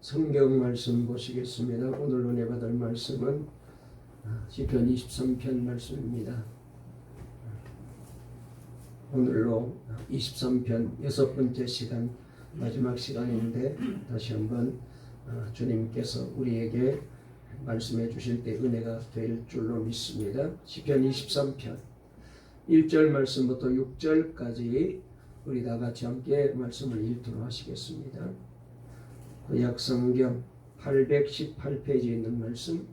성경 말씀 보시겠습니다. 오늘 은혜 받을 말씀은 시편 23편 말씀입니다. 오늘로 23편 6번째 시간, 마지막 시간인데 다시 한번 주님께서 우리에게 말씀해 주실 때 은혜가 될 줄로 믿습니다. 시편 23편 1절 말씀부터 6절까지 우리 다 같이 함께 말씀을 읽도록 하시겠습니다. 구약성경 818페이지에 있는 말씀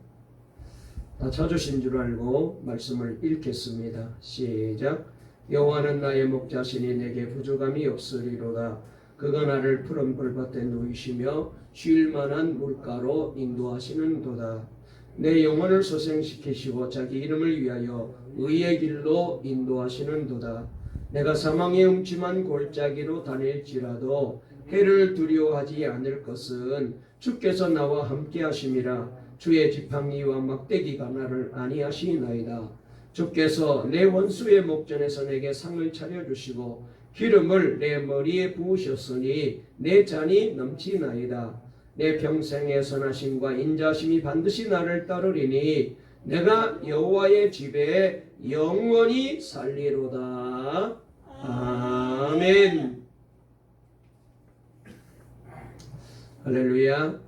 다 찾으신 줄 알고 말씀을 읽겠습니다. 시작. 여호와는 나의 목자시니 내게 부족함이 없으리로다. 그가 나를 푸른 풀밭에 누이시며 쉴 만한 물가로 인도하시는도다. 내 영혼을 소생시키시고 자기 이름을 위하여 의의 길로 인도하시는도다. 내가 사망의 음침한 골짜기로 다닐지라도 해를 두려워하지 않을 것은 주께서 나와 함께 하심이라. 주의 지팡이와 막대기가 나를 안위하시나이다. 주께서 내 원수의 목전에서 내게 상을 차려주시고 기름을 내 머리에 부으셨으니 내 잔이 넘치나이다. 내 평생의 선하심과 인자심이 반드시 나를 따르리니 내가 여호와의 집에 영원히 살리로다. 아멘. 할렐루야.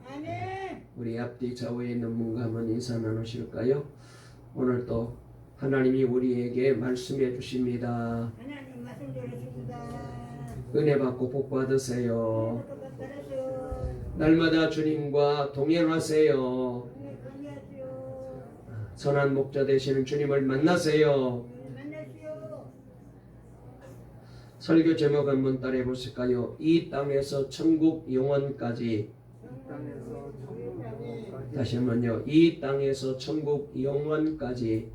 우리 앞뒤 좌우에 있는 분과 한번 인사 나누실까요? 오늘 또 하나님이 우리에게 말씀해 주십니다. 하나님 말씀 주십니다. 은혜 받고 복 받으세요. 날마다 주님과 동행하세요. 선한 목자 되시는 주님을 만나세요. 설교 제목 한번 따라해 보실까요? 이 땅에서 천국 영원까지. 다시 한번요. 이 땅에서 천국 영원까지.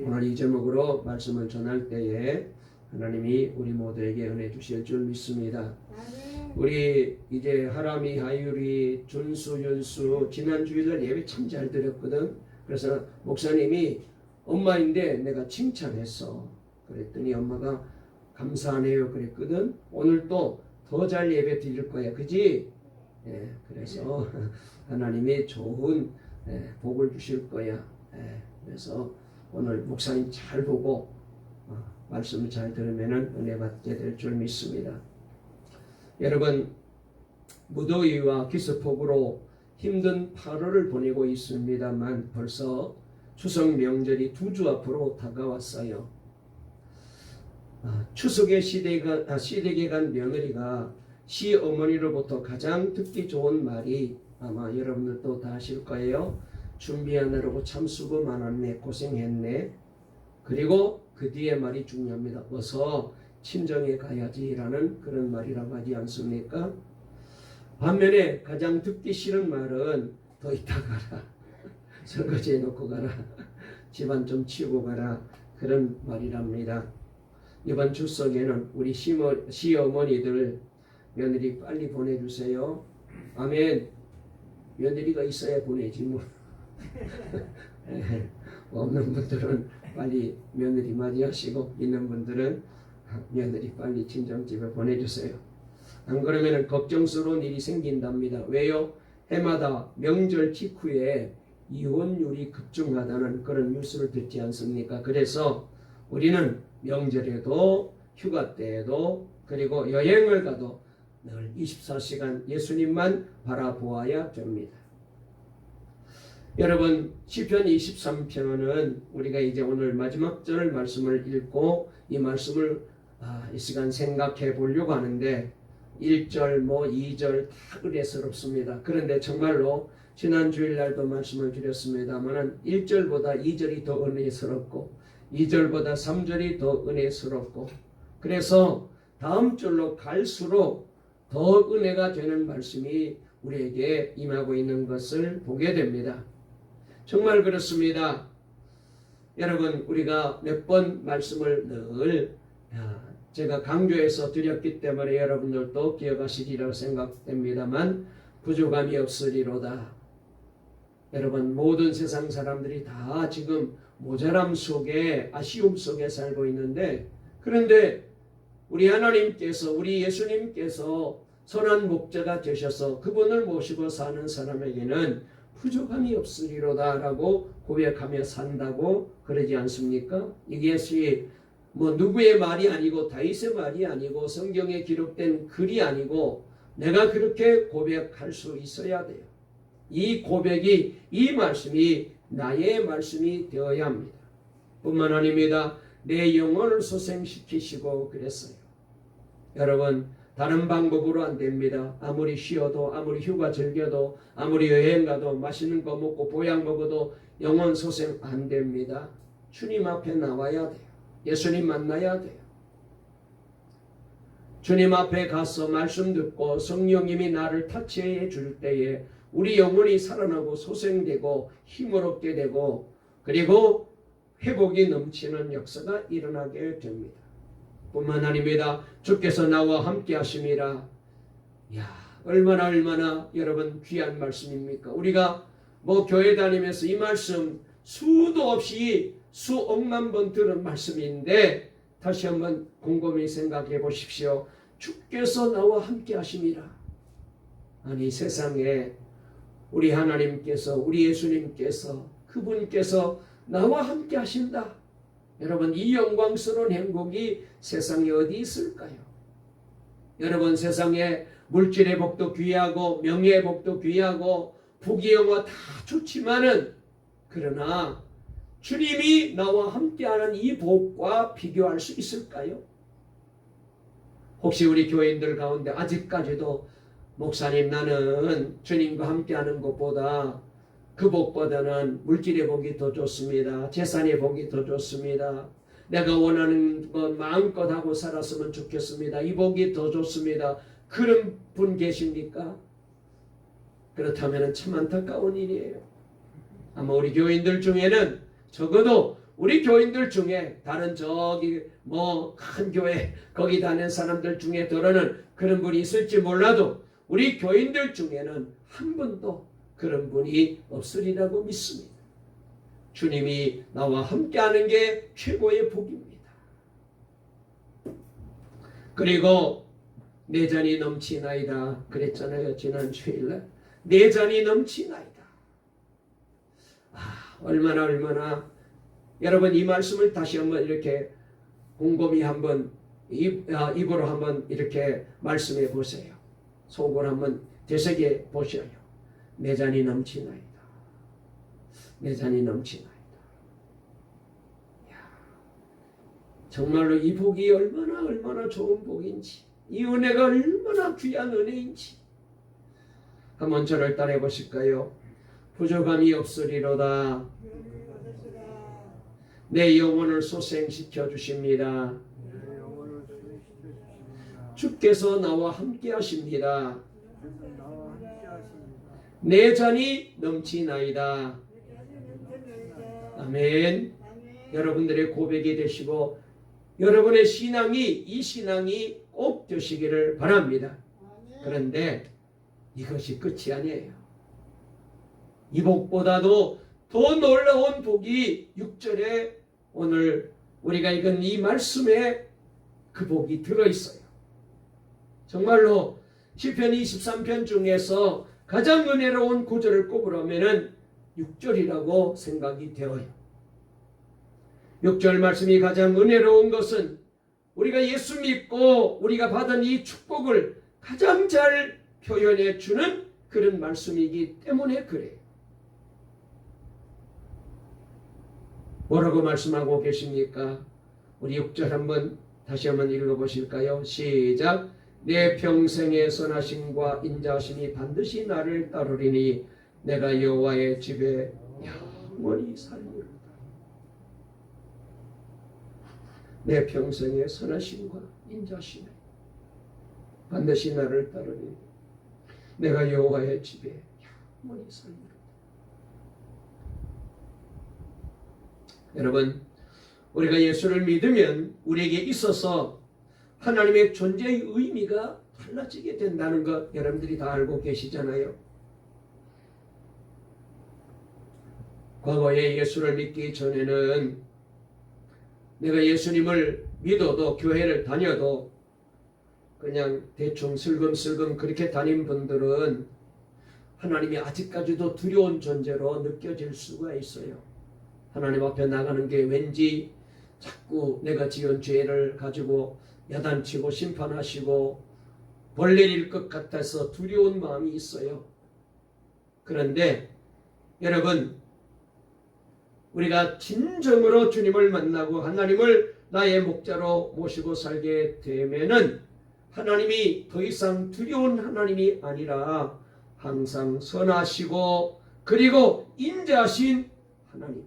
오늘 이 제목으로 말씀을 전할 때에 하나님이 우리 모두에게 은혜 주실 줄 믿습니다. 우리 이제 하람이, 하율이, 준수, 윤수 지난 주일날 예배 참 잘 드렸거든. 그래서 목사님이 엄마인데 내가 칭찬했어. 그랬더니 엄마가 감사하네요 그랬거든. 오늘 또 더 잘 예배 드릴 거야, 그지? 예, 그래서 하나님이 좋은 복을 주실 거야. 그래서 오늘 목사님 잘 보고 말씀을 잘 들으면 은혜 받게 될 줄 믿습니다. 여러분, 무더위와 기습폭우로 힘든 8월을 보내고 있습니다만 벌써 추석 명절이 2주 앞으로 다가왔어요. 추석의 시댁에 간 며느리가 시어머니로부터 가장 듣기 좋은 말이 아마 여러분들도 다 아실 거예요. 준비하느라고 참 수고 많았네, 고생했네. 그리고 그 뒤에 말이 중요합니다. 어서 친정에 가야지라는 그런 말이라고 하지 않습니까? 반면에 가장 듣기 싫은 말은 더 이따 가라, 설거지 해놓고 가라, 집안 좀 치우고 가라, 그런 말이랍니다. 이번 추석에는 우리 시어머니들 며느리 빨리 보내주세요. 아멘. 며느리가 있어야 보내지 뭐. 없는 분들은 빨리 며느리 맞이하시고 있는 분들은 며느리 빨리 친정집에 보내주세요. 안 그러면 걱정스러운 일이 생긴답니다. 왜요? 해마다 명절 직후에 이혼율이 급증하다는 그런 뉴스를 듣지 않습니까? 그래서 우리는 명절에도 휴가 때에도 그리고 여행을 가도 늘 24시간 예수님만 바라보아야 됩니다. 여러분, 시편 23편은 우리가 이제 오늘 마지막 절 말씀을 읽고 이 말씀을 이 시간 생각해 보려고 하는데 1절 2절 다 은혜스럽습니다. 그런데 정말로 지난 주일날도 말씀을 드렸습니다만 1절보다 2절이 더 은혜스럽고 2절보다 3절이 더 은혜스럽고 그래서 다음 절로 갈수록 더 은혜가 되는 말씀이 우리에게 임하고 있는 것을 보게 됩니다. 정말 그렇습니다. 여러분, 우리가 몇 번 말씀을 늘 제가 강조해서 드렸기 때문에 여러분들도 기억하시리라고 생각됩니다만 부족함이 없으리로다. 여러분, 모든 세상 사람들이 다 지금 모자람 속에 아쉬움 속에 살고 있는데 그런데 우리 하나님께서 우리 예수님께서 선한 목자가 되셔서 그분을 모시고 사는 사람에게는 부족함이 없으리로다 라고 고백하며 산다고 그러지 않습니까? 이것이 뭐 누구의 말이 아니고 다윗의 말이 아니고 성경에 기록된 글이 아니고 내가 그렇게 고백할 수 있어야 돼요. 이 고백이, 이 말씀이 나의 말씀이 되어야 합니다. 뿐만 아닙니다. 내 영혼을 소생시키시고 그랬어요. 여러분, 다른 방법으로 안 됩니다. 아무리 쉬어도, 아무리 휴가 즐겨도, 아무리 여행 가도, 맛있는 거 먹고 보약 먹어도 영혼 소생 안 됩니다. 주님 앞에 나와야 돼요. 예수님 만나야 돼요. 주님 앞에 가서 말씀 듣고 성령님이 나를 타치해 줄 때에 우리 영혼이 살아나고 소생되고 힘을 얻게 되고 그리고 회복이 넘치는 역사가 일어나게 됩니다. 뿐만 아닙니다. 주께서 나와 함께 하심이라. 야, 얼마나 여러분 귀한 말씀입니까? 우리가 뭐 교회 다니면서 이 말씀 수도 없이 수억만 번 들은 말씀인데 다시 한번 곰곰이 생각해 보십시오. 주께서 나와 함께 하심이라. 아니, 세상에 우리 하나님께서, 우리 예수님께서, 그분께서 나와 함께 하신다. 여러분, 이 영광스러운 행복이 세상에 어디 있을까요? 여러분, 세상에 물질의 복도 귀하고 명예의 복도 귀하고 부귀영화 다 좋지만은 그러나 주님이 나와 함께하는 이 복과 비교할 수 있을까요? 혹시 우리 교인들 가운데 아직까지도 목사님, 나는 주님과 함께하는 것보다 그 복보다는 물질의 복이 더 좋습니다. 재산의 복이 더 좋습니다. 내가 원하는 것 마음껏 하고 살았으면 좋겠습니다. 이 복이 더 좋습니다. 그런 분 계십니까? 그렇다면 참 안타까운 일이에요. 아마 우리 교인들 중에는 적어도 우리 교인들 중에 다른 저기 뭐 큰 교회 거기 다니는 사람들 중에 들어는 그런 분이 있을지 몰라도 우리 교인들 중에는 한 분도 그런 분이 없으리라고 믿습니다. 주님이 나와 함께하는 게 최고의 복입니다. 그리고 내 잔이 넘치나이다 그랬잖아요. 지난 주일날 내 잔이 넘치나이다. 얼마나 여러분, 이 말씀을 다시 한번 이렇게 곰곰이 한번 입으로 한번 이렇게 말씀해 보세요. 속으로 한번 되새겨 보셔요. 내 잔이 넘치나이다. 내 잔이 넘치나이다. 정말로 이 복이 얼마나 좋은 복인지, 이 은혜가 얼마나 귀한 은혜인지 한번 저를 따라해 보실까요? 부족함이 없으리로다. 내 영혼을 소생시켜 주십니다. 주께서 나와 함께 하십니다. 내 잔이 넘치나이다. 아멘. 여러분들의 고백이 되시고 여러분의 이 신앙이 꼭 되시기를 바랍니다. 그런데 이것이 끝이 아니에요. 이 복보다도 더 놀라운 복이 6절에 오늘 우리가 읽은 이 말씀에 그 복이 들어있어요. 정말로 시편 23편 중에서 가장 은혜로운 구절을 꼽으라면 6절이라고 생각이 되어요. 6절 말씀이 가장 은혜로운 것은 우리가 예수 믿고 우리가 받은 이 축복을 가장 잘 표현해 주는 그런 말씀이기 때문에 그래요. 뭐라고 말씀하고 계십니까? 우리 6절 다시 한번 읽어보실까요? 시작. 내 평생의 선하심과 인자하심이 반드시 나를 따르리니 내가 여호와의 집에 영원히 살리로다. 내 평생의 선하심과 인자하심이 반드시 나를 따르리니 내가 여호와의 집에 영원히 살리로다. 여러분, 우리가 예수를 믿으면 우리에게 있어서 하나님의 존재의 의미가 달라지게 된다는 것 여러분들이 다 알고 계시잖아요. 과거에 예수를 믿기 전에는 내가 예수님을 믿어도 교회를 다녀도 그냥 대충 슬금슬금 그렇게 다닌 분들은 하나님이 아직까지도 두려운 존재로 느껴질 수가 있어요. 하나님 앞에 나가는 게 왠지 자꾸 내가 지은 죄를 가지고 야단치고 심판하시고 벌 내릴 것 같아서 두려운 마음이 있어요. 그런데 여러분, 우리가 진정으로 주님을 만나고 하나님을 나의 목자로 모시고 살게 되면은 하나님이 더 이상 두려운 하나님이 아니라 항상 선하시고 그리고 인자하신 하나님,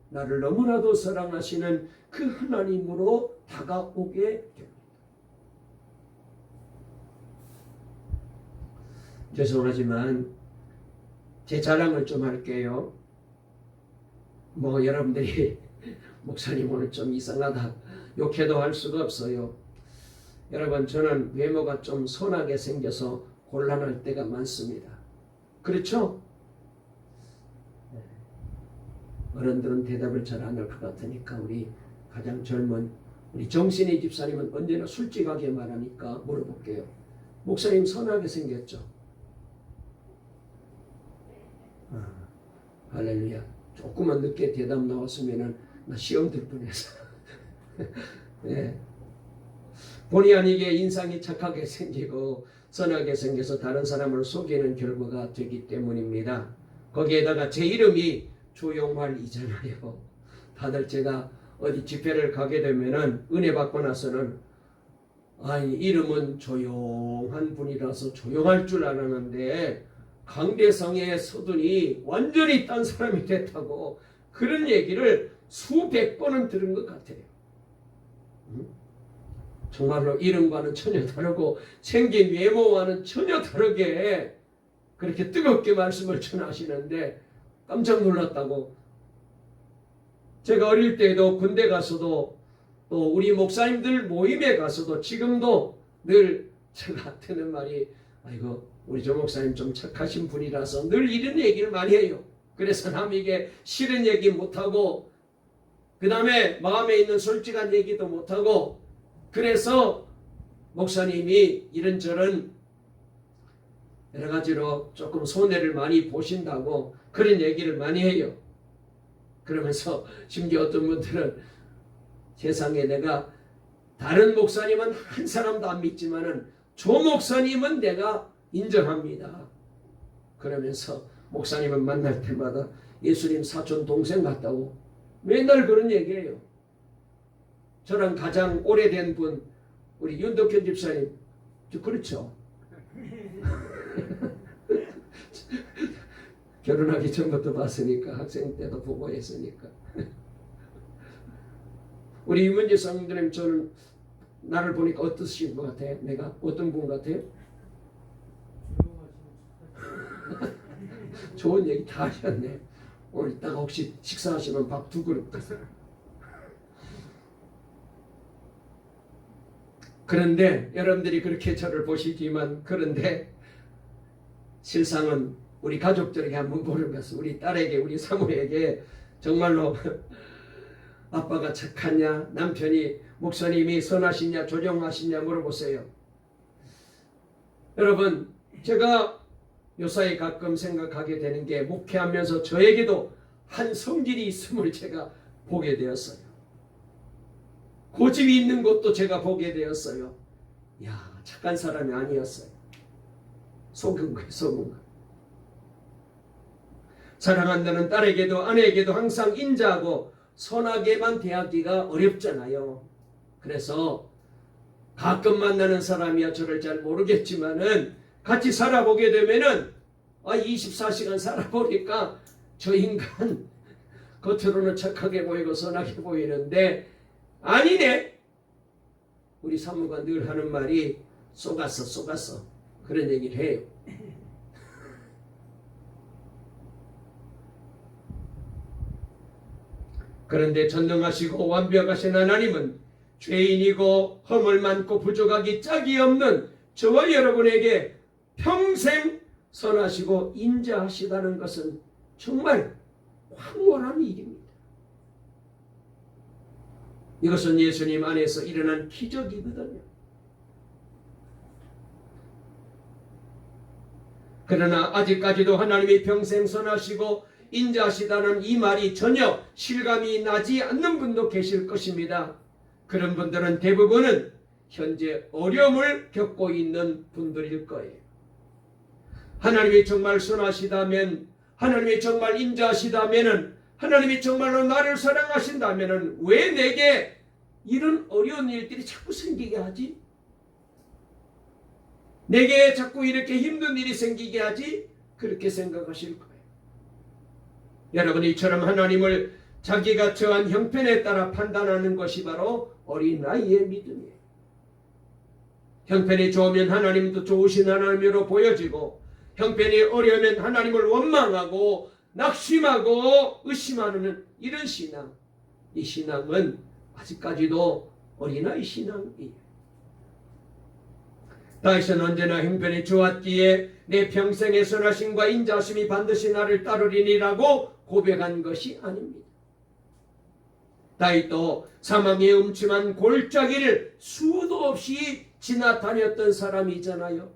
나를 너무나도 사랑하시는 그 하나님으로 다가오게 됩니다. 죄송하지만 제 자랑을 좀 할게요. 뭐 여러분들이 목사님 오늘 좀 이상하다 욕해도 할 수가 없어요. 여러분, 저는 외모가 좀 선하게 생겨서 곤란할 때가 많습니다. 그렇죠? 어른들은 대답을 잘 안 할 것 같으니까 우리 가장 젊은 우리 정신희 집사님은 언제나 솔직하게 말하니까 물어볼게요. 목사님 선하게 생겼죠? 할렐루야. 조금만 늦게 대답 나왔으면은 나 시험 들 뻔했어. 네. 본의 아니게 인상이 착하게 생기고 선하게 생겨서 다른 사람을 속이는 결과가 되기 때문입니다. 거기에다가 제 이름이 조용활이잖아요. 다들 제가 어디 집회를 가게 되면은 은혜 받고 나서는 아니 이름은 조용한 분이라서 조용할 줄 알았는데 강대상에 서더니 완전히 딴 사람이 됐다고 그런 얘기를 수백 번은 들은 것 같아요. 정말로 이름과는 전혀 다르고 생긴 외모와는 전혀 다르게 그렇게 뜨겁게 말씀을 전하시는데 깜짝 놀랐다고. 제가 어릴 때도 군대 가서도 또 우리 목사님들 모임에 가서도 지금도 늘 제가 듣는 말이 아이고 우리 조 목사님 좀 착하신 분이라서 늘 이런 얘기를 많이 해요. 그래서 남에게 싫은 얘기 못하고 그 다음에 마음에 있는 솔직한 얘기도 못하고 그래서 목사님이 이런저런 여러 가지로 조금 손해를 많이 보신다고 그런 얘기를 많이 해요. 그러면서 심지어 어떤 분들은 세상에 내가 다른 목사님은 한 사람도 안 믿지만은 조 목사님은 내가 인정합니다. 그러면서 목사님을 만날 때마다 예수님 사촌 동생 같다고 맨날 그런 얘기해요. 저랑 가장 오래된 분 우리 윤덕현 집사님 그렇죠. 결혼하기 전부터 봤으니까 학생 때도 보고 했으니까. 우리 이문재 성도님 저는 나를 보니까 어떠신 것 같아요? 내가 어떤 분 같아요? 좋은 얘기 다 하셨네. 오늘 이따가 혹시 식사하시면 밥 2그릇 드세요. 그런데 여러분들이 그렇게 저를 보시지만 그런데 실상은 우리 가족들에게 한번 물어봤어. 우리 딸에게 우리 사모에게 정말로 아빠가 착하냐 남편이 목사님이 선하시냐 조정하시냐 물어보세요. 여러분 제가 요사이 가끔 생각하게 되는 게 목회하면서 저에게도 한 성질이 있음을 제가 보게 되었어요. 고집이 있는 것도 제가 보게 되었어요. 야 착한 사람이 아니었어요. 속은 거예요. 속은 거. 사랑한다는 딸에게도 아내에게도 항상 인자하고 선하게만 대하기가 어렵잖아요. 그래서 가끔 만나는 사람이야 저를 잘 모르겠지만은 같이 살아보게 되면은 24시간 살아보니까 저 인간 겉으로는 착하게 보이고 선하게 보이는데 아니네. 우리 사모가 늘 하는 말이 속았어 그런 얘기를 해요. 그런데 전능하시고 완벽하신 하나님은 죄인이고 허물 많고 부족하기 짝이 없는 저와 여러분에게 평생 선하시고 인자하시다는 것은 정말 황홀한 일입니다. 이것은 예수님 안에서 일어난 기적이거든요. 그러나 아직까지도 하나님이 평생 선하시고 인자하시다는 이 말이 전혀 실감이 나지 않는 분도 계실 것입니다. 그런 분들은 대부분은 현재 어려움을 겪고 있는 분들일 거예요. 하나님이 정말 선하시다면, 하나님이 정말 인자하시다면, 하나님이 정말로 나를 사랑하신다면 왜 내게 이런 어려운 일들이 자꾸 생기게 하지? 내게 자꾸 이렇게 힘든 일이 생기게 하지? 그렇게 생각하실 거예요. 여러분, 이처럼 하나님을 자기가 처한 형편에 따라 판단하는 것이 바로 어린아이의 믿음이에요. 형편이 좋으면 하나님도 좋으신 하나님으로 보여지고, 형편이 어려우면 하나님을 원망하고 낙심하고 의심하는 이런 신앙, 이 신앙은 아직까지도 어린아이 신앙이에요. 다윗은 언제나 형편이 좋았기에 내 평생의 선하심과 인자하심이 반드시 나를 따르리니라고 고백한 것이 아닙니다. 다윗도 사망의 음침한 골짜기를 수도 없이 지나다녔던 사람이잖아요.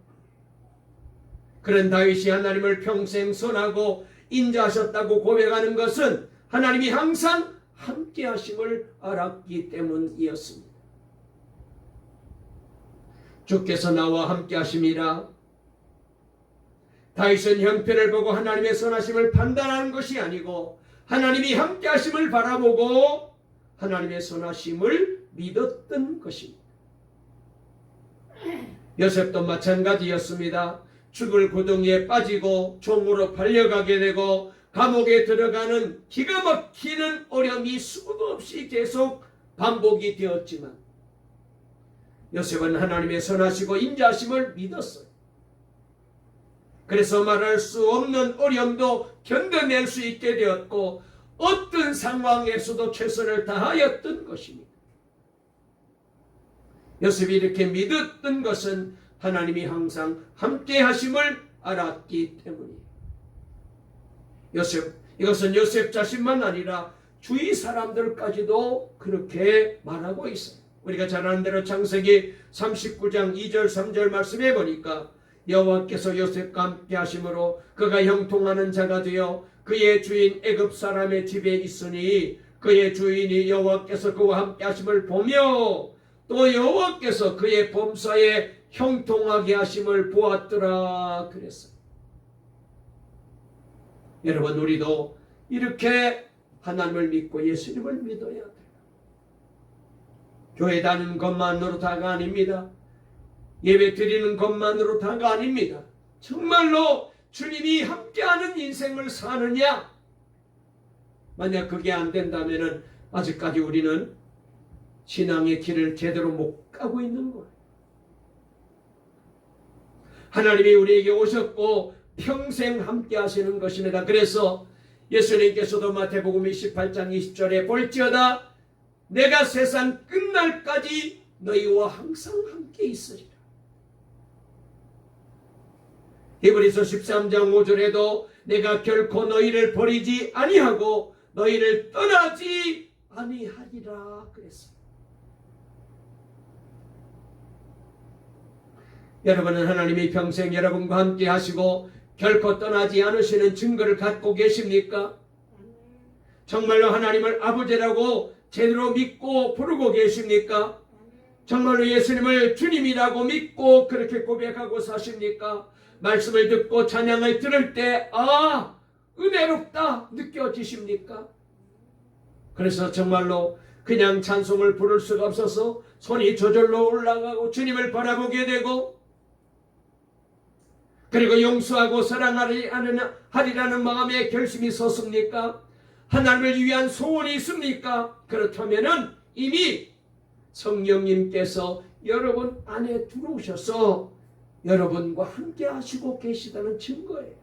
그런 다윗이 하나님을 평생 선하고 인자하셨다고 고백하는 것은 하나님이 항상 함께 하심을 알았기 때문이었습니다. 주께서 나와 함께 하심이라. 다윗은 형편을 보고 하나님의 선하심을 판단하는 것이 아니고 하나님이 함께 하심을 바라보고 하나님의 선하심을 믿었던 것입니다. 요셉도 마찬가지였습니다. 죽을 구덩이에 빠지고 종으로 팔려가게 되고 감옥에 들어가는 기가 막히는 어려움이 수도 없이 계속 반복이 되었지만 요셉은 하나님의 선하시고 인자하심을 믿었어요. 그래서 말할 수 없는 어려움도 견뎌낼 수 있게 되었고 어떤 상황에서도 최선을 다하였던 것입니다. 요셉이 이렇게 믿었던 것은 하나님이 항상 함께 하심을 알았기 때문이에요. 이것은 요셉 자신만 아니라 주위 사람들까지도 그렇게 말하고 있어요. 우리가 잘 아는 대로 창세기 39장 2절 3절 말씀해 보니까 여호와께서 요셉과 함께 하심으로 그가 형통하는 자가 되어 그의 주인 애굽 사람의 집에 있으니 그의 주인이 여호와께서 그와 함께 하심을 보며 또 여호와께서 그의 범사에 형통하게 하심을 보았더라 그랬어요. 여러분, 우리도 이렇게 하나님을 믿고 예수님을 믿어야 돼요. 교회 다니는 것만으로 다가 아닙니다. 예배 드리는 것만으로 다가 아닙니다. 정말로 주님이 함께하는 인생을 사느냐? 만약 그게 안 된다면 아직까지 우리는 신앙의 길을 제대로 못 가고 있는 거예요. 하나님이 우리에게 오셨고 평생 함께 하시는 것입니다. 그래서 예수님께서도 마태복음 28장 20절에 볼지어다 내가 세상 끝날까지 너희와 항상 함께 있으리라. 히브리서 13장 5절에도 내가 결코 너희를 버리지 아니하고 너희를 떠나지 아니하리라 그랬어요. 여러분은 하나님이 평생 여러분과 함께 하시고 결코 떠나지 않으시는 증거를 갖고 계십니까? 정말로 하나님을 아버지라고 제대로 믿고 부르고 계십니까? 정말로 예수님을 주님이라고 믿고 그렇게 고백하고 사십니까? 말씀을 듣고 찬양을 들을 때 은혜롭다 느껴지십니까? 그래서 정말로 그냥 찬송을 부를 수가 없어서 손이 저절로 올라가고 주님을 바라보게 되고 그리고 용서하고 사랑하리라는 마음의 결심이 섰습니까? 하나님을 위한 소원이 있습니까? 그렇다면 이미 성령님께서 여러분 안에 들어오셔서 여러분과 함께 하시고 계시다는 증거예요.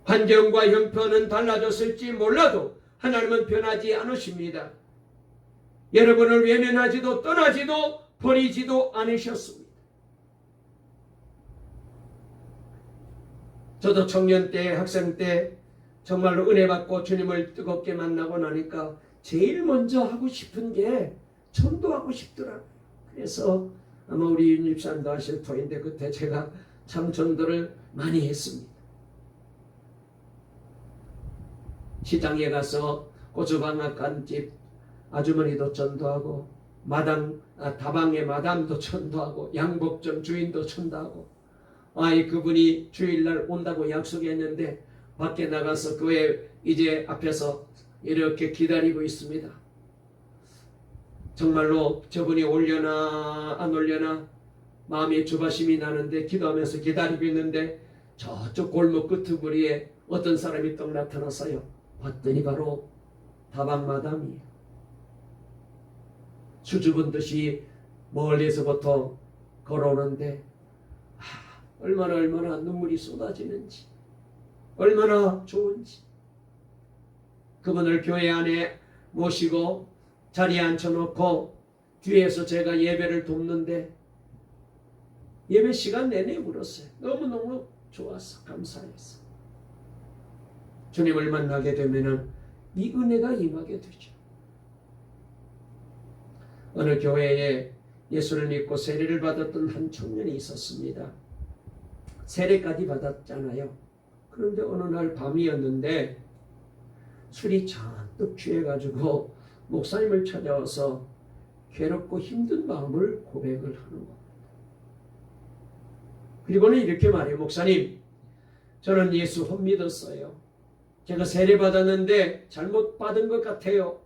환경과 형편은 달라졌을지 몰라도 하나님은 변하지 않으십니다. 여러분을 외면하지도 떠나지도 버리지도 않으셨습니다. 저도 청년 때, 학생 때 정말로 은혜 받고 주님을 뜨겁게 만나고 나니까 제일 먼저 하고 싶은 게 전도하고 싶더라고요. 그래서 아마 우리 윤집사님도 아실 터인데 그때 제가 참 전도를 많이 했습니다. 시장에 가서 고추방앗 간 집 아주머니도 전도하고 다방의 마담도 전도하고 양복점 주인도 전도하고 그분이 주일날 온다고 약속했는데 밖에 나가서 교회 이제 앞에서 이렇게 기다리고 있습니다. 정말로 저분이 올려나 안 올려나 마음에 조바심이 나는데 기도하면서 기다리고 있는데 저쪽 골목 끄트머리에 어떤 사람이 떡 나타났어요. 봤더니 바로 다방 마담이에요. 수줍은 듯이 멀리서부터 걸어오는데 얼마나 눈물이 쏟아지는지, 얼마나 좋은지. 그분을 교회 안에 모시고 자리에 앉혀놓고 뒤에서 제가 예배를 돕는데 예배 시간 내내 울었어요. 너무너무 좋았어. 감사했어. 주님을 만나게 되면은 이 은혜가 임하게 되죠. 어느 교회에 예수를 믿고 세례를 받았던 한 청년이 있었습니다. 세례까지 받았잖아요. 그런데 어느 날 밤이었는데 술이 잔뜩 취해가지고 목사님을 찾아와서 괴롭고 힘든 마음을 고백을 하는 겁니다. 그리고는 이렇게 말해요. 목사님, 저는 예수 못 믿었어요. 제가 세례 받았는데 잘못 받은 것 같아요.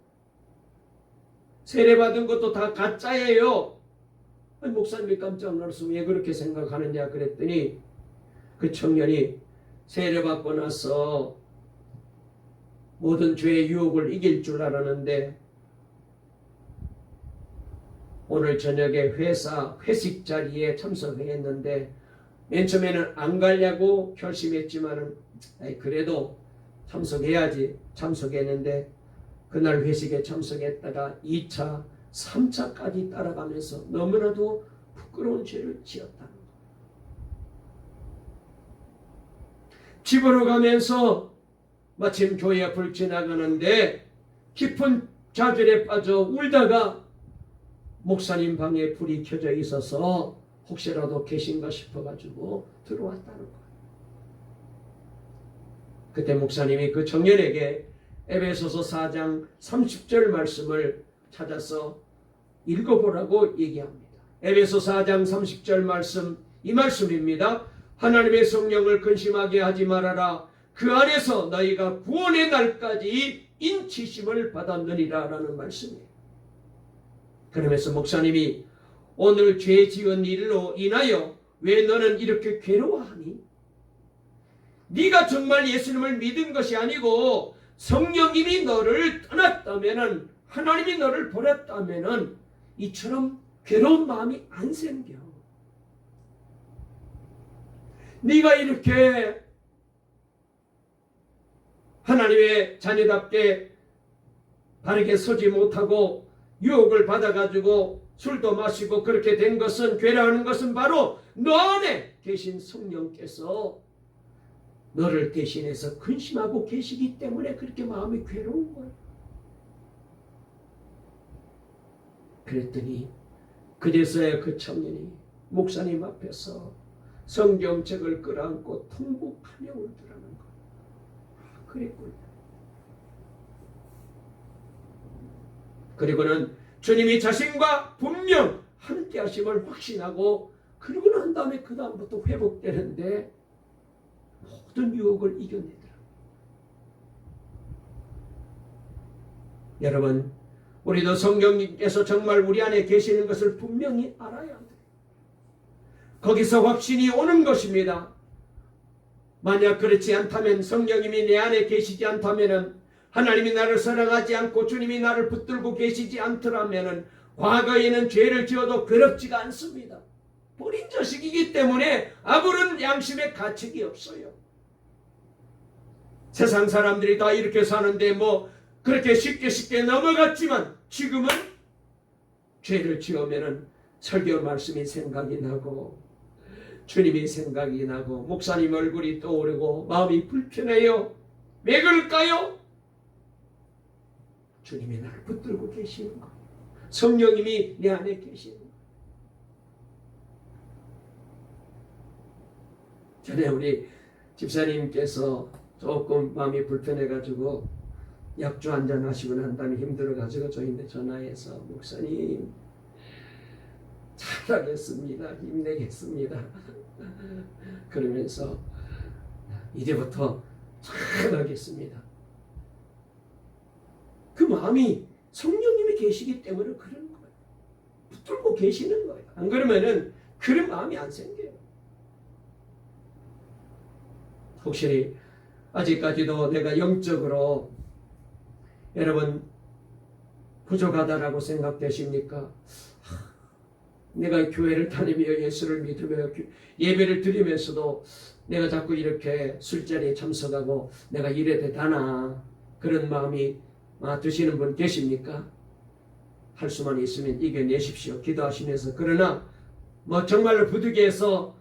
세례 받은 것도 다 가짜예요. 목사님이 깜짝 놀라서 왜 그렇게 생각하느냐 그랬더니 그 청년이 세례 받고 나서 모든 죄의 유혹을 이길 줄 알았는데 오늘 저녁에 회사 회식 자리에 참석했는데 맨 처음에는 안 가려고 결심했지만은 그래도 참석해야지 참석했는데 그날 회식에 참석했다가 2차, 3차까지 따라가면서 너무나도 부끄러운 죄를 지었다는 거예요. 집으로 가면서 마침 교회 앞을 지나가는데 깊은 좌절에 빠져 울다가 목사님 방에 불이 켜져 있어서 혹시라도 계신가 싶어가지고 들어왔다는 거예요. 그때 목사님이 그 청년에게 에베소서 4장 30절 말씀을 찾아서 읽어보라고 얘기합니다. 에베소 4장 30절 말씀, 이 말씀입니다. 하나님의 성령을 근심하게 하지 말아라. 그 안에서 너희가 구원의 날까지 인치심을 받았느니라 라는 말씀이에요. 그러면서 목사님이 오늘 죄 지은 일로 인하여 왜 너는 이렇게 괴로워하니? 네가 정말 예수님을 믿은 것이 아니고 성령님이 너를 떠났다면은, 하나님이 너를 버렸다면은 이처럼 괴로운 마음이 안 생겨. 네가 이렇게 하나님의 자녀답게 바르게 서지 못하고 유혹을 받아가지고 술도 마시고 그렇게 된 것은, 괴로워하는 것은 바로 너 안에 계신 성령께서 너를 대신해서 근심하고 계시기 때문에 그렇게 마음이 괴로운 거예요. 그랬더니 그제서야 그 청년이 목사님 앞에서 성경책을 끌어안고 통곡하며 울더라는 거예요. 그랬군요. 그리고는 주님이 자신과 분명 함께 하심을 확신하고 그러고 난 다음에 그 다음부터 회복되는데 모든 유혹을 이겨내더라. 여러분, 우리도 성령님께서 정말 우리 안에 계시는 것을 분명히 알아야 돼요. 거기서 확신이 오는 것입니다. 만약 그렇지 않다면, 성령님이 내 안에 계시지 않다면, 하나님이 나를 사랑하지 않고 주님이 나를 붙들고 계시지 않더라면 과거에는 죄를 지어도 괴롭지가 않습니다. 버린 자식이기 때문에 아무런 양심의 가책이 없어요. 세상 사람들이 다 이렇게 사는데 그렇게 쉽게 넘어갔지만 지금은 죄를 지으면은 설교 말씀이 생각이 나고 주님이 생각이 나고 목사님 얼굴이 떠오르고 마음이 불편해요. 왜 그럴까요? 주님이 나를 붙들고 계시는 거예요. 성령님이 내 안에 계시는 거예요. 전에 우리 집사님께서 조금 마음이 불편해가지고 약주 한잔 하시고 난 다음에 힘들어가지고 저희한테 전화해서 목사님 잘하겠습니다. 힘내겠습니다. 그러면서 이제부터 잘하겠습니다. 그 마음이 성령님이 계시기 때문에 그런 거예요. 붙들고 계시는 거예요. 안 그러면은 그런 마음이 안 생겨요. 혹시 아직까지도 내가 영적으로 여러분 부족하다라고 생각되십니까? 내가 교회를 다니며 예수를 믿으며 예배를 드리면서도 내가 자꾸 이렇게 술자리에 참석하고 내가 이래 되다나 그런 마음이 드시는 분 계십니까? 할 수만 있으면 이겨내십시오. 기도하시면서. 그러나 정말로 부득이해서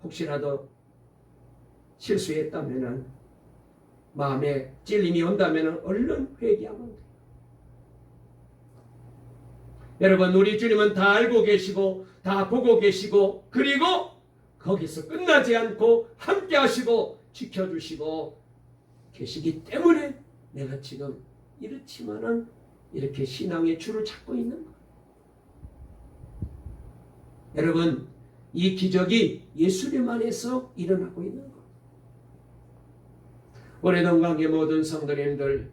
혹시라도 실수했다면은 마음에 찔림이 온다면은 얼른 회개하면 돼요. 여러분 우리 주님은 다 알고 계시고 다 보고 계시고 그리고 거기서 끝나지 않고 함께 하시고 지켜주시고 계시기 때문에 내가 지금 이렇지만은 이렇게 신앙의 줄을 찾고 있는 거예요. 여러분 이 기적이 예수님 안에서 일어나고 있는 거예요. 올해 동강의 모든 성도님들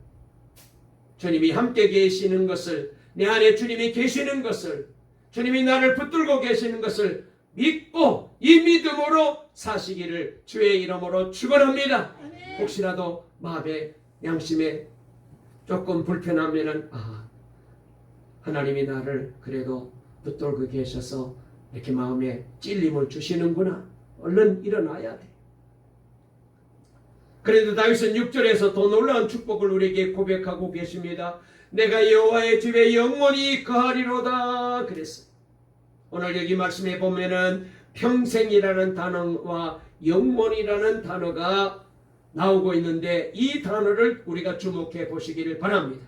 주님이 함께 계시는 것을 내 안에 주님이 계시는 것을 주님이 나를 붙들고 계시는 것을 믿고 이 믿음으로 사시기를 주의 이름으로 축원합니다. 혹시라도 마음에 양심에 조금 불편하면은 하나님이 나를 그래도 붙들고 계셔서 이렇게 마음에 찔림을 주시는구나. 얼른 일어나야 돼. 그래도 다윗은 6절에서 더 놀라운 축복을 우리에게 고백하고 계십니다. 내가 여호와의 집에 영원히 거하리로다 그랬어요. 오늘 여기 말씀에 보면은 평생이라는 단어와 영원이라는 단어가 나오고 있는데 이 단어를 우리가 주목해 보시기를 바랍니다.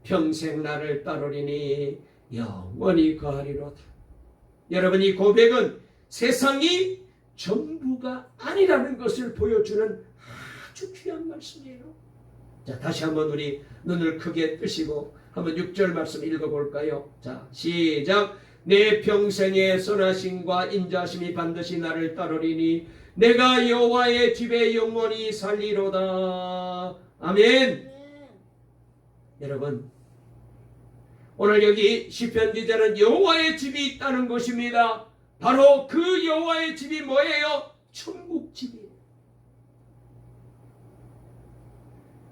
평생 나를 따르리니 영원히 거하리로다. 여러분 이 고백은 세상이 전부가 아니라는 것을 보여주는 아주 귀한 말씀이에요. 자, 다시 한번 우리 눈을 크게 뜨시고 한번 6절 말씀 읽어볼까요? 자, 시작. 내 평생의 선하심과 인자심이 반드시 나를 따르리니 내가 여호와의 집에 영원히 살리로다. 아멘. 여러분 오늘 여기 시편 기자는 여호와의 집이 있다는 것입니다. 바로 그 여호와의 집이 뭐예요? 천국 집이에요.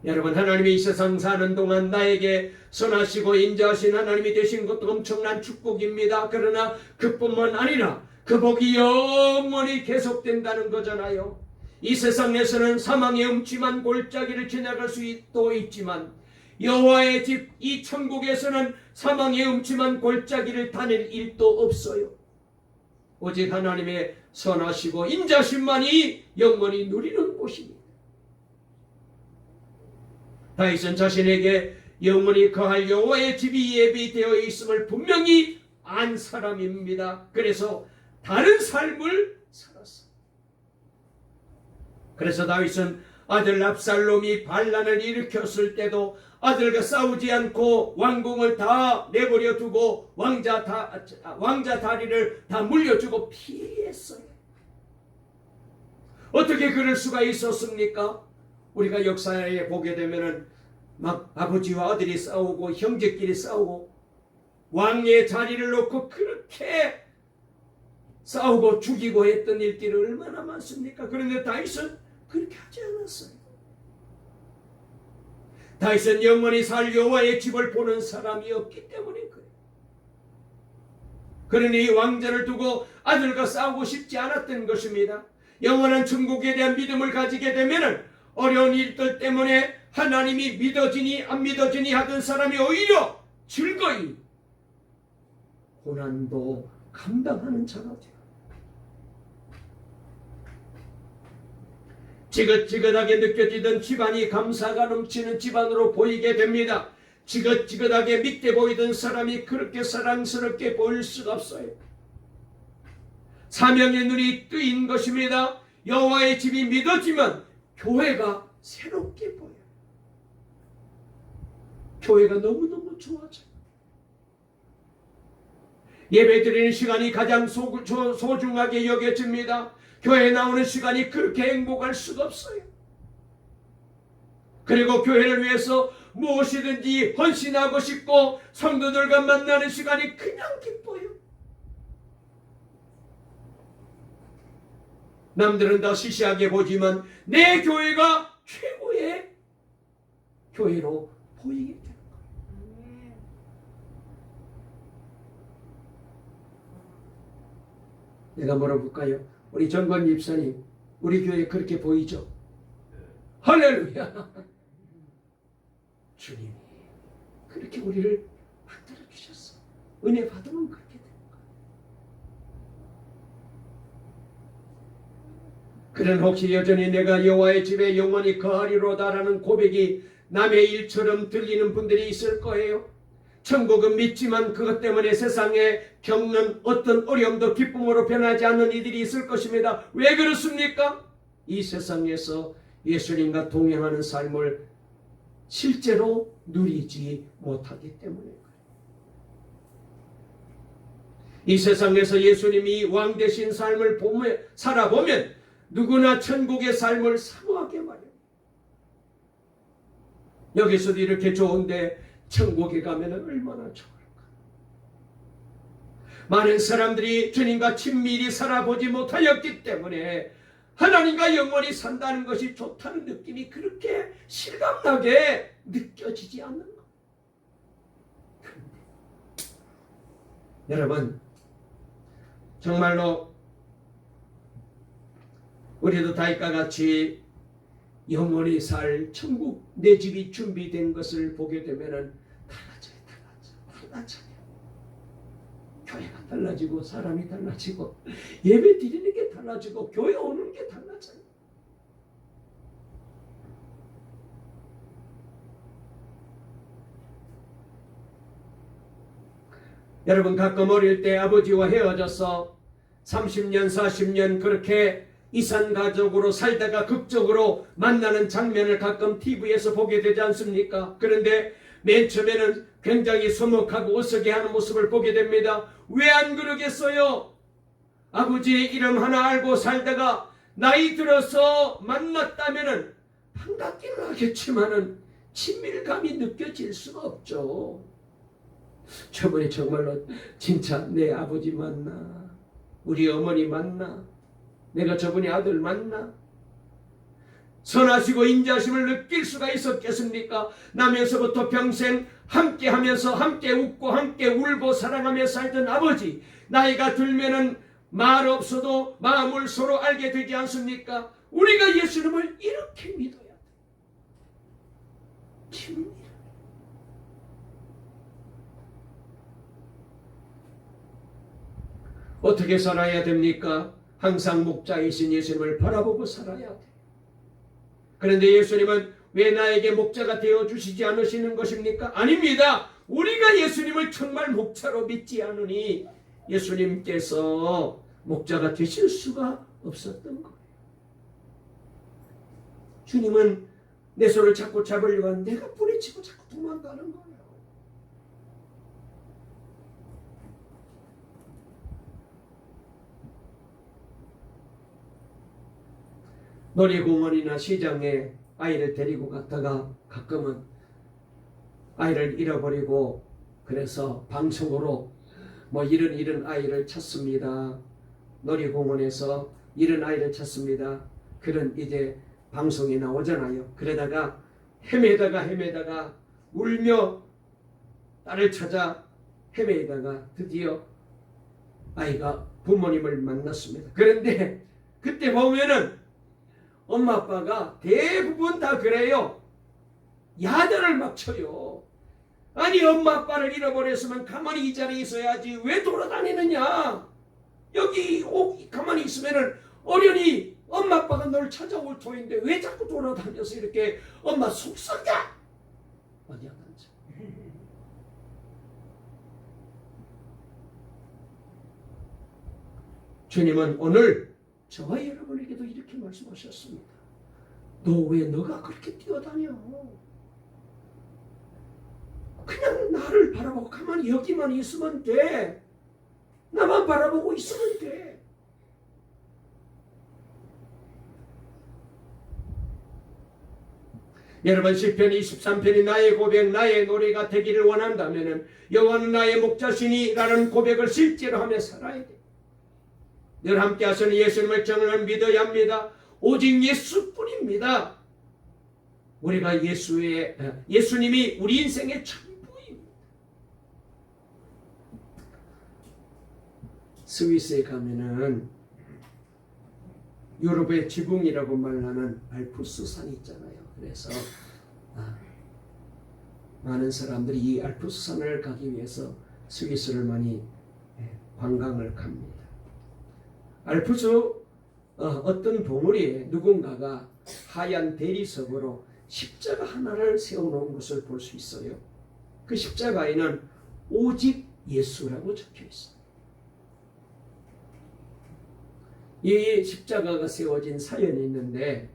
여러분 하나님이 이 세상 사는 동안 나에게 선하시고 인자하신 하나님이 되신 것도 엄청난 축복입니다. 그러나 그뿐만 아니라 그 복이 영원히 계속된다는 거잖아요. 이 세상에서는 사망의 음침한 골짜기를 지나갈 수도 있지만 여호와의 집 이 천국에서는 사망의 음침한 골짜기를 다닐 일도 없어요. 오직 하나님의 선하시고 인자심만이 영원히 누리는 곳입니다. 다윗은 자신에게 영원히 거할 여호와의 집이 예비되어 있음을 분명히 안 사람입니다. 그래서 다른 삶을 살았어요. 그래서 다윗은 아들 압살롬이 반란을 일으켰을 때도 아들과 싸우지 않고 왕궁을 다 내버려 두고 왕자 다리를 다 물려주고 피했어요. 어떻게 그럴 수가 있었습니까? 우리가 역사에 보게 되면은 막 아버지와 아들이 싸우고 형제끼리 싸우고 왕의 자리를 놓고 그렇게 싸우고 죽이고 했던 일들이 얼마나 많습니까? 그런데 다윗은 그렇게 하지 않았어요. 다윗은 영원히 살 여호와의 집을 보는 사람이었기 때문에 그래요. 그러니 왕자를 두고 아들과 싸우고 싶지 않았던 것입니다. 영원한 천국에 대한 믿음을 가지게 되면은 어려운 일들 때문에 하나님이 믿어지니 안 믿어지니 하던 사람이 오히려 즐거이 고난도 감당하는 자가 돼요. 지긋지긋하게 느껴지던 집안이 감사가 넘치는 집안으로 보이게 됩니다. 지긋지긋하게 믿게 보이던 사람이 그렇게 사랑스럽게 보일 수가 없어요. 사명의 눈이 뜨인 것입니다. 여호와의 집이 믿어지면 교회가 새롭게 보여요. 교회가 너무너무 좋아져요. 예배드리는 시간이 가장 소중하게 여겨집니다. 교회에 나오는 시간이 그렇게 행복할 수가 없어요. 그리고 교회를 위해서 무엇이든지 헌신하고 싶고 성도들과 만나는 시간이 그냥 기뻐요. 남들은 더 시시하게 보지만 내 교회가 최고의 교회로 보이게 돼요. 내가 물어볼까요? 우리 전권 집사님, 우리 교회 그렇게 보이죠? 할렐루야! 주님이 그렇게 우리를 만들어 주셨어. 은혜 받으면 그렇게 되는 거예요. 그는 혹시 여전히 내가 여호와의 집에 영원히 거하리로다라는 고백이 남의 일처럼 들리는 분들이 있을 거예요. 천국은 믿지만 그것 때문에 세상에 겪는 어떤 어려움도 기쁨으로 변하지 않는 이들이 있을 것입니다. 왜 그렇습니까? 이 세상에서 예수님과 동행하는 삶을 실제로 누리지 못하기 때문에 이 세상에서 예수님이 왕 되신 삶을 살아보면 누구나 천국의 삶을 사모하게 마련. 여기서도 이렇게 좋은데 천국에 가면 얼마나 좋을까. 많은 사람들이 주님과 친밀히 살아보지 못하였기 때문에 하나님과 영원히 산다는 것이 좋다는 느낌이 그렇게 실감나게 느껴지지 않는 것. 여러분, 정말로 우리도 다윗과 같이 영원히 살 천국 내 집이 준비된 것을 보게 되면은 달라져요. 교회가 달라지고 사람이 달라지고 예배 드리는 게 달라지고 교회 오는 게 달라져요. 여러분, 가끔 어릴 때 아버지와 헤어져서 30년 40년 그렇게 이산가족으로 살다가 극적으로 만나는 장면을 가끔 TV에서 보게 되지 않습니까? 그런데 맨 처음에는 굉장히 서먹하고 어색해하는 모습을 보게 됩니다. 왜 안 그러겠어요? 아버지의 이름 하나 알고 살다가 나이 들어서 만났다면은 반갑기는 하겠지만은 친밀감이 느껴질 수가 없죠. 저번에 정말로 진짜 내 아버지 만나, 우리 어머니 만나, 내가 저분이 아들 만나, 선하시고 인자심을 느낄 수가 있었겠습니까? 나면서부터 평생 함께 하면서 함께 웃고 함께 울고 사랑하며 살던 아버지, 나이가 들면은 말 없어도 마음을 서로 알게 되지 않습니까? 우리가 예수님을 이렇게 믿어야 돼. 친밀. 어떻게 살아야 됩니까? 항상 목자이신 예수님을 바라보고 살아야 돼. 그런데 예수님은 왜 나에게 목자가 되어주시지 않으시는 것입니까? 아닙니다. 우리가 예수님을 정말 목자로 믿지 않으니 예수님께서 목자가 되실 수가 없었던 거예요. 주님은 내 손을 자꾸 잡으려고 하는데 내가 뿌리치고 자꾸 도망가는 거예요. 놀이공원이나 시장에 아이를 데리고 갔다가 가끔은 아이를 잃어버리고 그래서 방송으로 뭐 이런 아이를 찾습니다. 놀이공원에서 이런 아이를 찾습니다. 그런 이제 방송이 나오잖아요. 그러다가 헤매다가 울며 딸을 찾아 헤매다가 드디어 아이가 부모님을 만났습니다. 그런데 그때 보면은 엄마 아빠가 대부분 다 그래요. 야단을 막 쳐요. 아니, 엄마 아빠를 잃어버렸으면 가만히 이 자리에 있어야지 왜 돌아다니느냐. 여기 가만히 있으면은 어련히 엄마 아빠가 널 찾아올 터인데 왜 자꾸 돌아다녀서 이렇게 엄마 속 썩여. 어디 안 앉아. 주님은 오늘 저와 여러분에게도 이렇게 말씀하셨습니다. 너 왜 너가 그렇게 뛰어다녀? 그냥 나를 바라보고 가만히 여기만 있으면 돼. 나만 바라보고 있으면 돼. 여러분, 시편 23편이 나의 고백, 나의 노래가 되기를 원한다면 여호와는 나의 목자시니라는 고백을 실제로 하며 살아야 돼. 늘 함께 하시는 예수님을 정말 믿어야 합니다. 오직 예수뿐입니다. 우리가 예수님이 우리 인생의 전부입니다. 스위스에 가면은 유럽의 지붕이라고 말하는 알프스 산이 있잖아요. 그래서 많은 사람들이 이 알프스 산을 가기 위해서 스위스를 많이 관광을 갑니다. 알프스 어떤 봉우리에 누군가가 하얀 대리석으로 십자가 하나를 세워놓은 것을 볼 수 있어요. 그 십자가에는 오직 예수라고 적혀 있어요. 이 십자가가 세워진 사연이 있는데,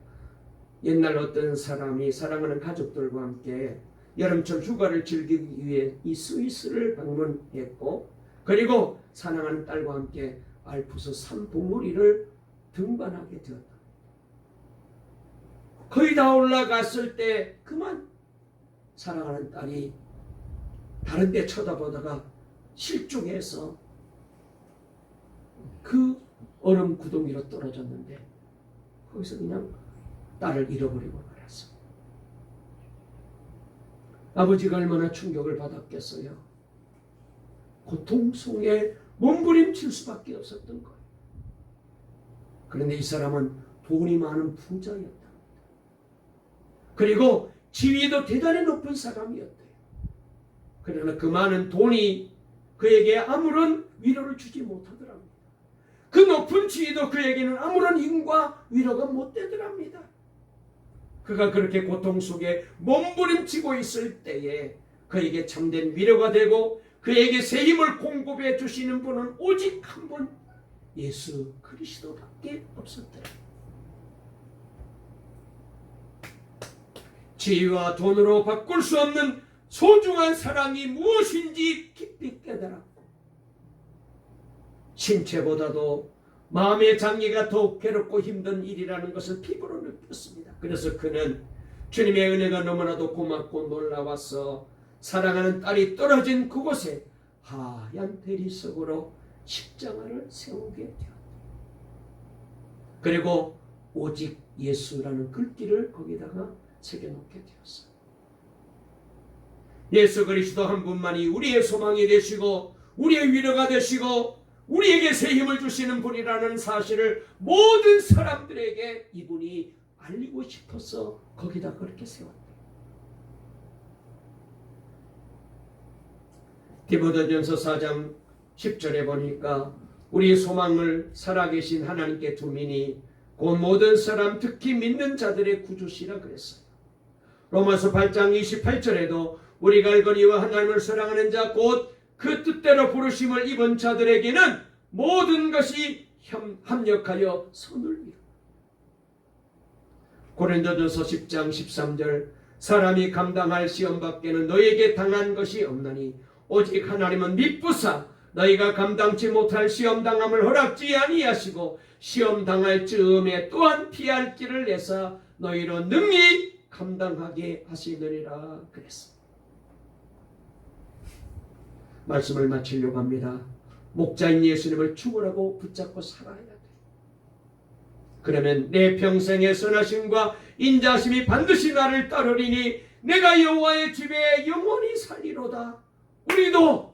옛날 어떤 사람이 사랑하는 가족들과 함께 여름철 휴가를 즐기기 위해 이 스위스를 방문했고, 그리고 사랑하는 딸과 함께 알프스 산 봉우리를 등반하게 되었다. 거의 다 올라갔을 때 그만 사랑하는 딸이 다른 데 쳐다보다가 실족해서 그 얼음 구덩이로 떨어졌는데 거기서 그냥 딸을 잃어버리고 말았어. 아버지가 얼마나 충격을 받았겠어요. 고통 속에 몸부림칠 수밖에 없었던 거예요. 그런데 이 사람은 돈이 많은 부자였다. 그리고 지위도 대단히 높은 사람이었대요. 그러나 그 많은 돈이 그에게 아무런 위로를 주지 못하더랍니다. 그 높은 지위도 그에게는 아무런 힘과 위로가 못 되더랍니다. 그가 그렇게 고통 속에 몸부림치고 있을 때에 그에게 참된 위로가 되고 그에게 새 힘을 공급해 주시는 분은 오직 한 분, 예수 그리스도밖에 없었더라. 지위와 돈으로 바꿀 수 없는 소중한 사랑이 무엇인지 깊이 깨달았고, 신체보다도 마음의 장애가 더욱 괴롭고 힘든 일이라는 것을 피부로 느꼈습니다. 그래서 그는 주님의 은혜가 너무나도 고맙고 놀라워서 사랑하는 딸이 떨어진 그곳에 하얀 대리석으로 십자가를 세우게 되었다. 그리고 오직 예수라는 글귀를 거기다가 새겨놓게 되었어요. 예수 그리스도 한 분만이 우리의 소망이 되시고 우리의 위로가 되시고 우리에게 새 힘을 주시는 분이라는 사실을 모든 사람들에게 이분이 알리고 싶어서 거기다 그렇게 세웠다. 디모데전서 4장 10절에 보니까 우리의 소망을 살아계신 하나님께 두미니 곧 모든 사람 특히 믿는 자들의 구주시라 그랬어요. 로마서 8장 28절에도 우리가 알거니와 하나님을 사랑하는 자 곧 그 뜻대로 부르심을 입은 자들에게는 모든 것이 합력하여 선을 이룬다. 고린도전서 10장 13절 사람이 감당할 시험 밖에는 너에게 당한 것이 없나니 오직 하나님은 미쁘사 너희가 감당치 못할 시험 당함을 허락지 아니하시고 시험 당할 즈음에 또한 피할 길을 내사 너희로 능히 감당하게 하시느니라 그랬습니다. 말씀을 마치려고 합니다. 목자인 예수님을 충원하고 붙잡고 살아야 돼. 그러면 내 평생의 선하심과 인자심이 반드시 나를 따르리니 내가 여호와의 집에 영원히 살리로다. 우리도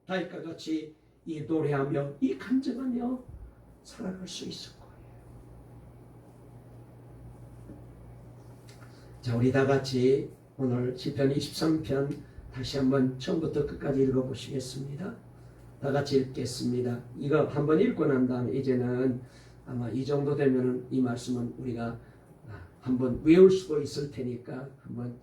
다윗과 같이 이 노래하며 이 간증하며 살아갈 수 있을 거예요. 자, 우리 다 같이 오늘 시편 23편 다시 한번 처음부터 끝까지 읽어보시겠습니다. 다 같이 읽겠습니다. 이거 한번 읽고 난 다음에 이제는 아마 이 정도 되면은 이 말씀은 우리가 한번 외울 수도 있을 테니까 한번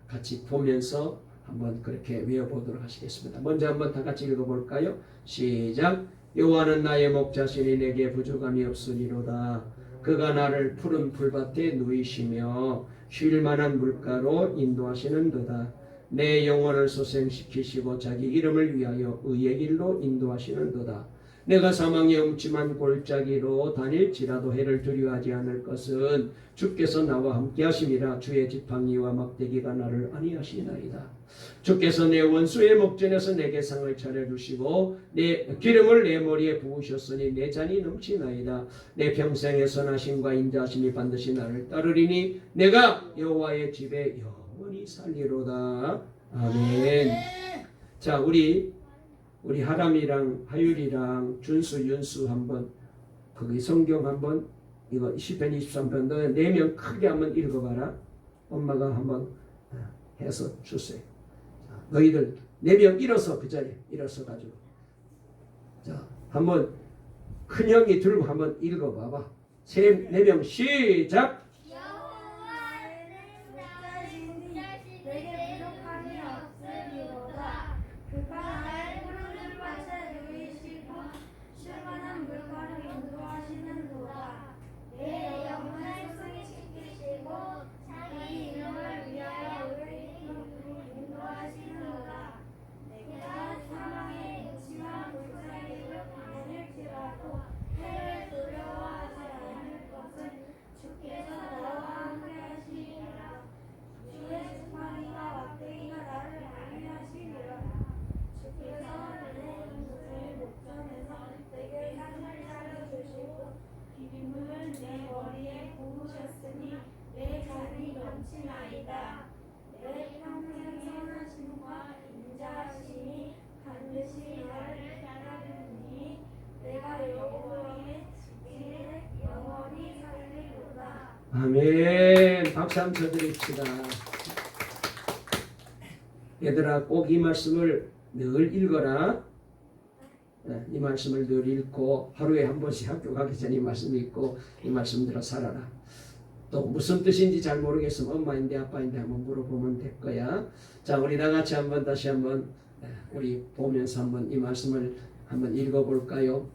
같이 보면서 한번 그렇게 외워보도록 하시겠습니다. 먼저 한번 다 같이 읽어볼까요? 시작. 여호와는 나의 목자시니 내게 부족함이 없으리로다. 그가 나를 푸른 풀밭에 누이시며 쉴 만한 물가로 인도하시는도다. 내 영혼을 소생시키시고 자기 이름을 위하여 의의 길로 인도하시는도다. 내가 사망의 음침한 골짜기로 다닐지라도 해를 두려워하지 않을 것은 주께서 나와 함께 하심이라. 주의 지팡이와 막대기가 나를 안위하시나이다. 주께서 내 원수의 목전에서 내게 상을 차려주시고 내 기름을 내 머리에 부으셨으니 내 잔이 넘치나이다. 내 평생의 선하심과 인자하심이 반드시 나를 따르리니 내가 여호와의 집에 영원히 살리로다. 아멘. 자, 우리 하람이랑 하율이랑 준수 윤수 한번 거기 성경 한번 이거 10편 23편 너 4명 크게 한번 읽어봐라. 엄마가 한번 해서 주세요. 너희들 4명 일어서 그 자리에 일어서 가지고 자 한번 큰형이 들고 한번 읽어봐봐. 4명 시작. 내게 부족함이 없으리로다. 그가 나의 푸른 밭에 누이시고 쉴만한 물가로 인도하시는도다. 내 영혼을 소생시키시고 자기 이름을 위하여 의의 길로 인도하시는도다. 내가 사망의 음침한 골짜기를 다닐지라도 해를 두려워하지 않을 것은 주께서 나와 함께 하시리라. 주의 지팡이와 막대기가 나를 안위하시리라. 주께서 내 인생의 목전에서 내게 상을 차려주시고 기름을 내 머리에 부으셨으니 내 잔이 넘치나이다. 내 평생 선하심과 인자하심이 반드시 나를 따르니 내가 여호와의 집에 영원히 살리로다. 아멘. 박수 한번 쳐드립시다. 얘들아 꼭 이 말씀을 늘 읽어라. 이 말씀을 늘 읽고 하루에 한 번씩 학교 가기 전에 이 말씀 읽고 이 말씀대로 살아라. 또 무슨 뜻인지 잘 모르겠으면 엄마인데 아빠인데 한번 물어보면 될 거야. 자, 우리 다 같이 한번 다시 한번 우리 보면서 한번 이 말씀을 한번 읽어볼까요?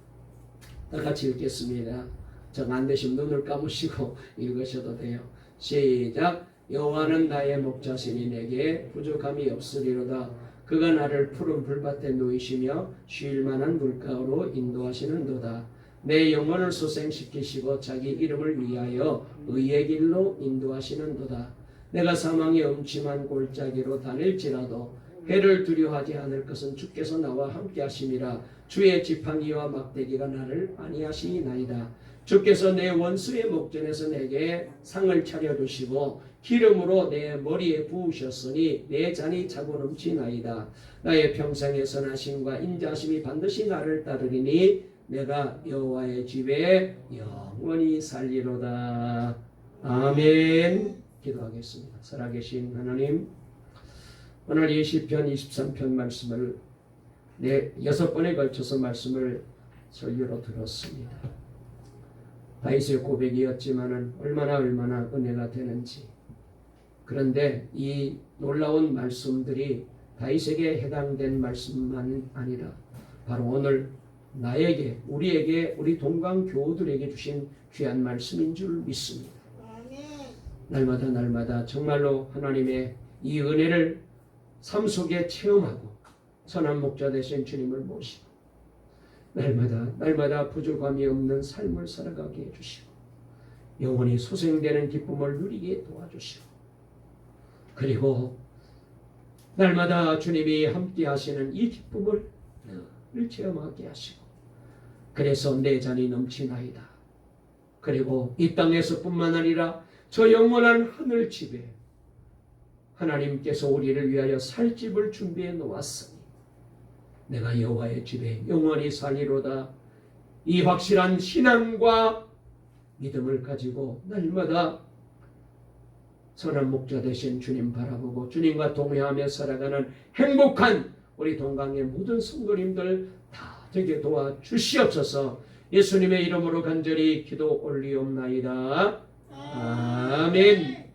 다 같이 읽겠습니다. 정 안 되시면 눈을 감으시고 읽으셔도 돼요. 시작. 여호와는 나의 목자시니 내게 부족함이 없으리로다. 그가 나를 푸른 풀밭에 누이시며 쉴 만한 물가로 인도하시는도다. 내 영혼을 소생시키시고 자기 이름을 위하여 의의 길로 인도하시는도다. 내가 사망의 음침한 골짜기로 다닐지라도 해를 두려워하지 않을 것은 주께서 나와 함께 하심이라. 주의 지팡이와 막대기가 나를 안위하시나이다. 주께서 내 원수의 목전에서 내게 상을 차려주시고 기름으로 내 머리에 부으셨으니 내 잔이 차고 넘치나이다. 나의 평생의 선하심과 인자심이 반드시 나를 따르리니 내가 여호와의 집에 영원히 살리로다. 아멘. 기도하겠습니다. 살아계신 하나님, 오늘 이 시편 23편 말씀을 6번에 걸쳐서 말씀을 설교로 들었습니다. 다윗의 고백이었지만은 얼마나 은혜가 되는지. 그런데 이 놀라운 말씀들이 다윗에게 해당된 말씀만 아니라 바로 오늘 나에게, 우리에게, 우리 동강 교우들에게 주신 귀한 말씀인 줄 믿습니다. 날마다 정말로 하나님의 이 은혜를 삶 속에 체험하고 선한 목자 되신 주님을 모시고 날마다 부족함이 없는 삶을 살아가게 해주시고 영원히 소생되는 기쁨을 누리게 도와주시고 그리고 날마다 주님이 함께 하시는 이 기쁨을 늘 체험하게 하시고 그래서 내 잔이 넘치나이다. 그리고 이 땅에서 뿐만 아니라 저 영원한 하늘집에 하나님께서 우리를 위하여 살 집을 준비해 놓았으니 내가 여호와의 집에 영원히 살리로다. 이 확실한 신앙과 믿음을 가지고 날마다 선한 목자 되신 주님 바라보고 주님과 동행하며 살아가는 행복한 우리 동강의 모든 성도님들 다 되게 도와주시옵소서. 예수님의 이름으로 간절히 기도 올리옵나이다. 아멘.